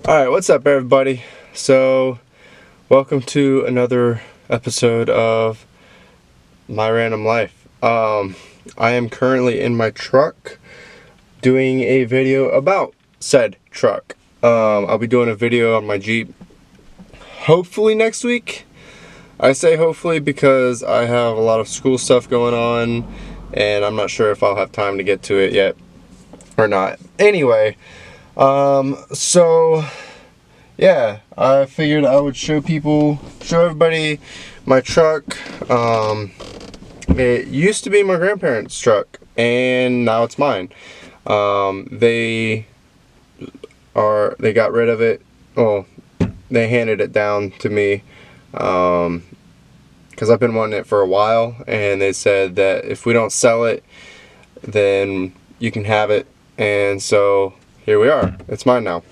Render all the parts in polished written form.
Alright, what's up everybody? So, welcome to another episode of My Random Life. I am currently in my truck doing a video about said truck. I'll be doing a video on my Jeep hopefully next week. I say hopefully because I have a lot of school stuff going on and I'm not sure if I'll have time to get to it yet or not. Anyway, so yeah, I figured I would show everybody my truck. It used to be my grandparents' truck, and now it's mine. They got rid of it. Well, they handed it down to me, because I've been wanting it for a while, and they said that if we don't sell it, then you can have it, and so here we are. It's mine now.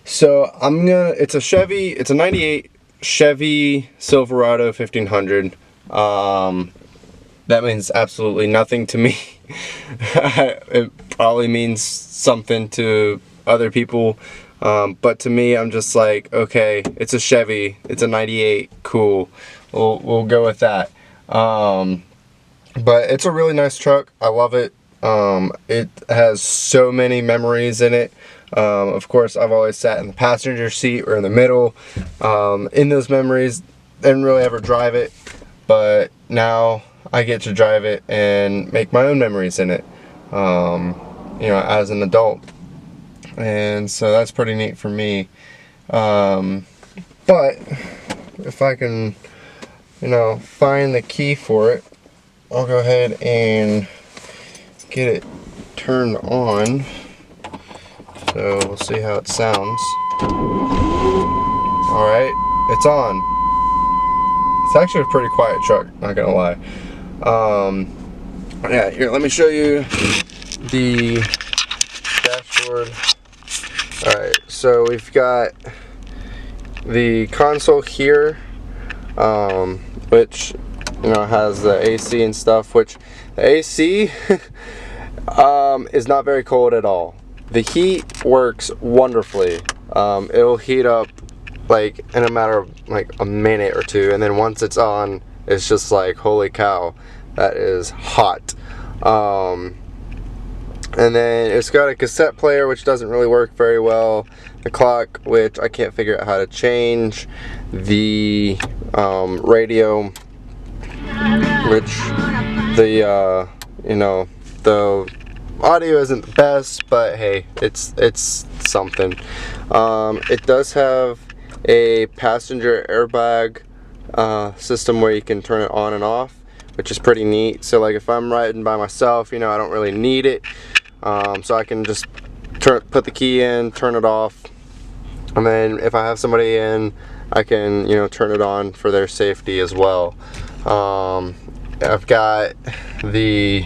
So it's a Chevy, it's a 98 Chevy Silverado 1500. That means absolutely nothing to me. It probably means something to other people. But to me, I'm just like, okay, it's a Chevy, it's a 98, cool. We'll go with that. But it's a really nice truck. I love it. It has so many memories in it. Of course, I've always sat in the passenger seat or in the middle. In those memories, didn't really ever drive it, but now I get to drive it and make my own memories in it, as an adult. And so that's pretty neat for me. But if I can, find the key for it, I'll go ahead and get it turned on. So we'll see how it sounds. Alright, it's on. It's actually a pretty quiet truck, not gonna lie. Yeah, here, let me show you the dashboard. Alright, so we've got the console here, which has the AC and stuff, which the AC is not very cold at all. The heat works wonderfully. It'll heat up like in a matter of like a minute or two, and then once it's on, it's just like, holy cow, that is hot. And then it's got a cassette player, which doesn't really work very well. The clock, which I can't figure out how to change. The radio, which the audio isn't the best, but hey, it's something. It does have a passenger airbag system where you can turn it on and off, which is pretty neat. So like if I'm riding by myself, I don't really need it, so I can just put the key in, turn it off, and then if I have somebody in, I can turn it on for their safety as well. I've got the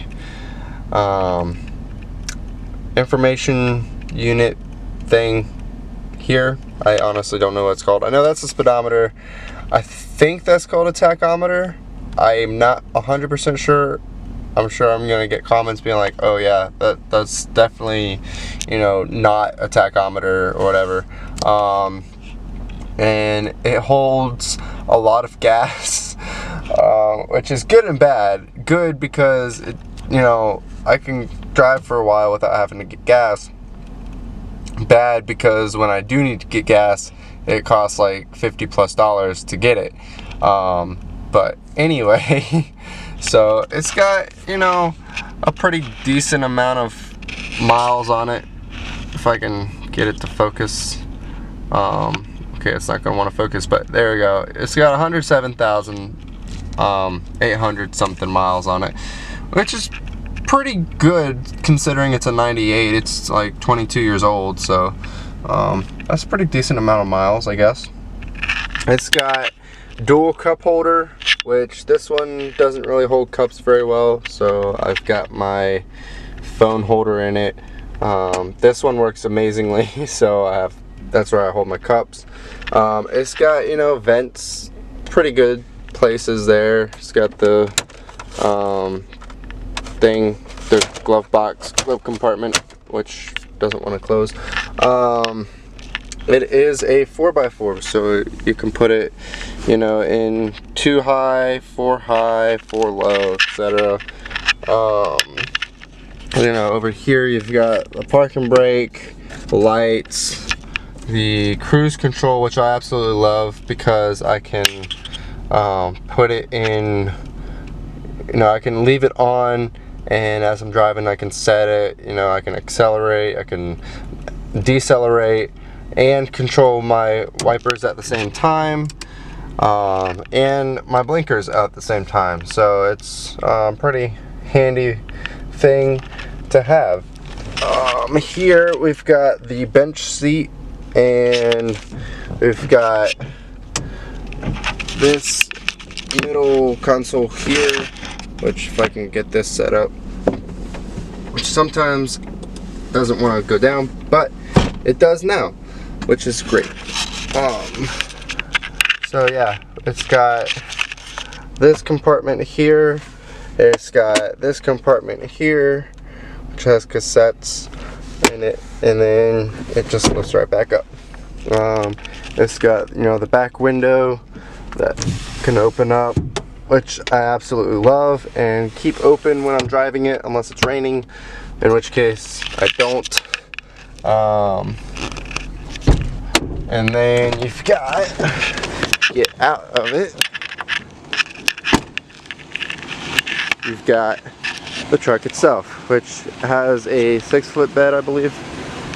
information unit thing here. I honestly don't know what it's called. I know that's a speedometer. I think that's called a tachometer. I'm not 100% sure. I'm sure I'm gonna get comments being like, oh yeah, that's definitely not a tachometer or whatever. And it holds a lot of gas, which is good and bad. Good because I can drive for a while without having to get gas. Bad because when I do need to get gas, it costs like $50+ to get it. But anyway, so it's got a pretty decent amount of miles on it. If I can get it to focus. Okay, it's not gonna want to focus, but there we go. It's got 107,800 something miles on it, which is pretty good considering it's a 98. It's like 22 years old, so that's a pretty decent amount of miles, I guess. It's got dual cup holder, which this one doesn't really hold cups very well, so I've got my phone holder in it. This one works amazingly, so that's where I hold my cups. It's got vents, pretty good places there. It's got the the glove compartment, which doesn't want to close. It is a 4x4, so you can put it, you know, in 2 high, 4 low, etc. You know, over here you've got the parking brake, the lights, the cruise control, which I absolutely love because I can put it in, you know, I can leave it on, and as I'm driving I can set it, you know, I can accelerate, I can decelerate, and control my wipers at the same time, and my blinkers at the same time. So it's a pretty handy thing to have. Here we've got the bench seat, and we've got this middle console here, which if I can get this set up, which sometimes doesn't want to go down, but it does now, which is great. So yeah, it's got this compartment here, it's got this compartment here, which has cassettes in it, and then it just lifts right back up. It's got, you know, the back window that can open up, which I absolutely love and keep open when I'm driving it, unless it's raining, in which case I don't. And then you've got, get out of it, you've got the truck itself, which has a 6-foot bed, I believe,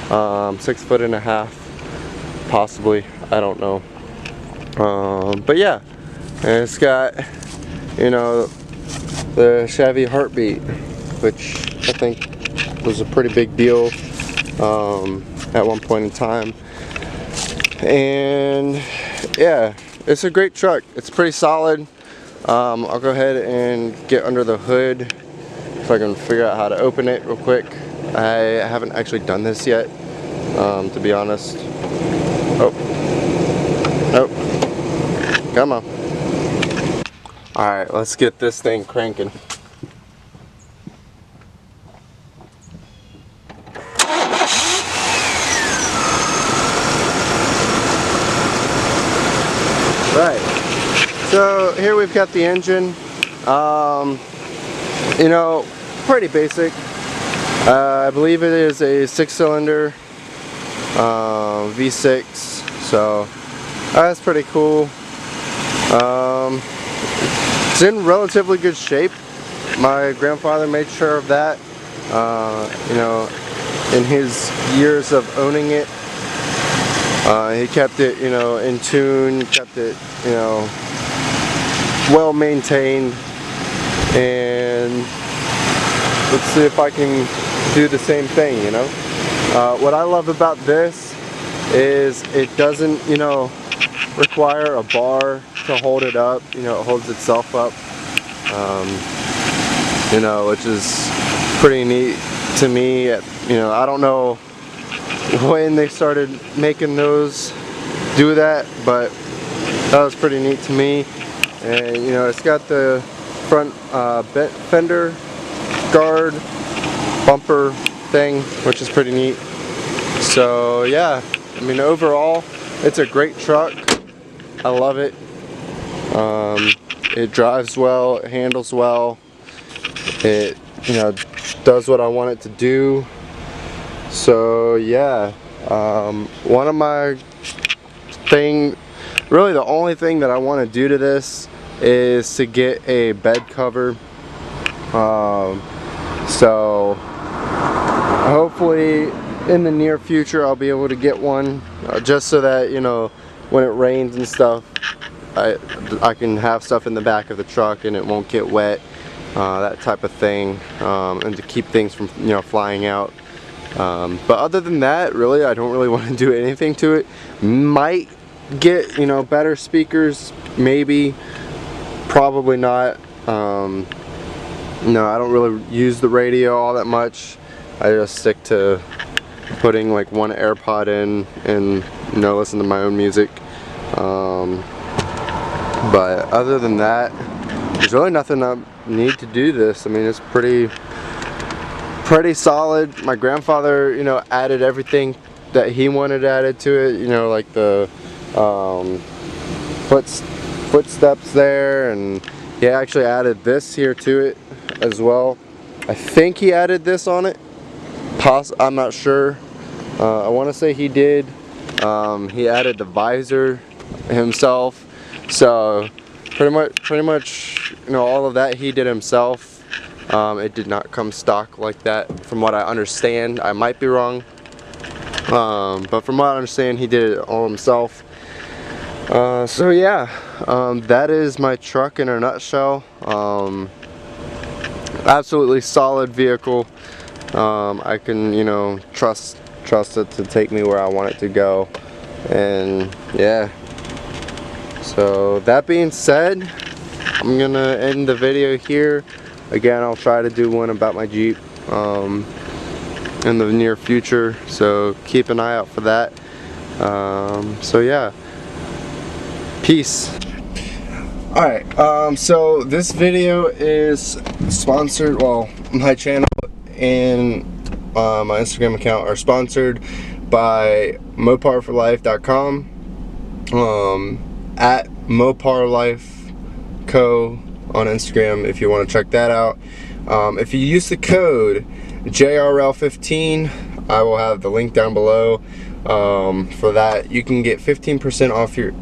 6.5 feet, possibly, I don't know. But yeah, and it's got, you know, the Chevy heartbeat, which I think was a pretty big deal at one point in time. And yeah, it's a great truck. It's pretty solid. I'll go ahead and get under the hood if I can figure out how to open it real quick. I haven't actually done this yet, to be honest. Oh, come on. Alright, let's get this thing cranking. Right, so here we've got the engine. You know, pretty basic. I believe it is a 6-cylinder V6, so that's pretty cool. It's in relatively good shape. My grandfather made sure of that, you know, in his years of owning it. He kept it, you know, in tune, kept it, you know, well maintained. And let's see if I can do the same thing, you know. What I love about this is it doesn't, you know, require a bar to hold it up. You know, it holds itself up, you know, which is pretty neat to me. You know, I don't know when they started making those do that, but that was pretty neat to me. And you know, it's got the front fender guard bumper thing, which is pretty neat. So yeah, I mean, overall it's a great truck. I love it. It drives well, it handles well, it, you know, does what I want it to do. So yeah, one of my really the only thing that I want to do to this is to get a bed cover. So hopefully in the near future I'll be able to get one, just so that, you know, when it rains and stuff, I can have stuff in the back of the truck and it won't get wet, that type of thing, and to keep things from, you know, flying out. But other than that, really, I don't really want to do anything to it. Might get, you know, better speakers, maybe, probably not. No, I don't really use the radio all that much. I just stick to putting like one AirPod in and, you know, listen to my own music. But other than that, there's really nothing I need to do this. I mean, it's pretty pretty solid. My grandfather, you know, added everything that he wanted added to it, you know, like the footsteps there, and he actually added this here to it as well. I think he added this on it. I'm not sure. I want to say he did. He added the visor himself. So pretty much, you know, all of that he did himself. It did not come stock like that, from what I understand. I might be wrong, but from what I understand, he did it all himself. So yeah, that is my truck in a nutshell. Absolutely solid vehicle. I can, you know, trust it to take me where I want it to go, and yeah. So that being said, I'm gonna end the video here. Again, I'll try to do one about my Jeep in the near future, so keep an eye out for that. So yeah, peace. Alright, so this video is sponsored, well, my channel and my Instagram account are sponsored by moparforlife.com, at moparlifeco on Instagram if you want to check that out. If you use the code JRL15, I will have the link down below for that. You can get 15% off your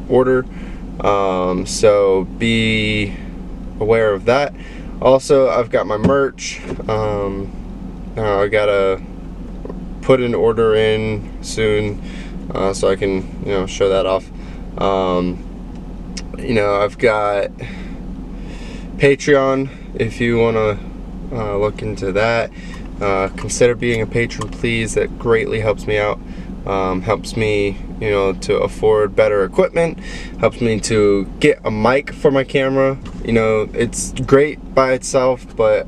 order, so be aware of that. Also, I've got my merch. I gotta put an order in soon, so I can, you know, show that off. You know, I've got Patreon if you want to look into that. Consider being a patron, please. That greatly helps me out. Helps me, you know, to afford better equipment. Helps me to get a mic for my camera. You know, it's great by itself, but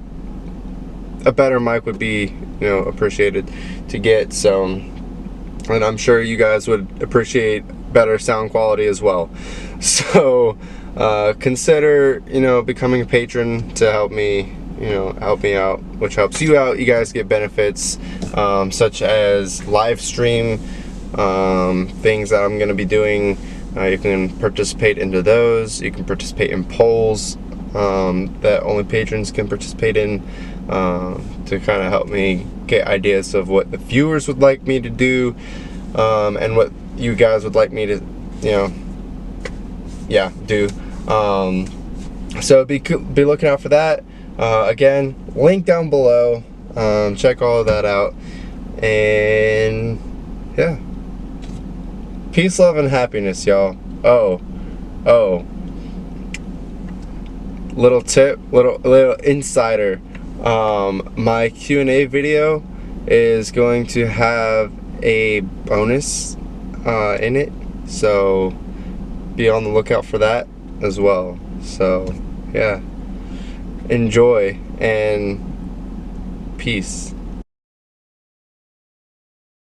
a better mic would be, you know, appreciated to get. So, and I'm sure you guys would appreciate better sound quality as well. So consider, you know, becoming a patron to help me, you know, help me out, which helps you out. You guys get benefits such as live stream things that I'm going to be doing. You can participate into those. You can participate in polls that only patrons can participate in, to kind of help me get ideas of what the viewers would like me to do, and what you guys would like me to, you know, yeah, do. So be looking out for that. Again, link down below. Check all of that out, and yeah, peace, love, and happiness, y'all. Oh, little tip, little insider. My Q&A video is going to have a bonus in it, so be on the lookout for that as well. So yeah, enjoy and peace.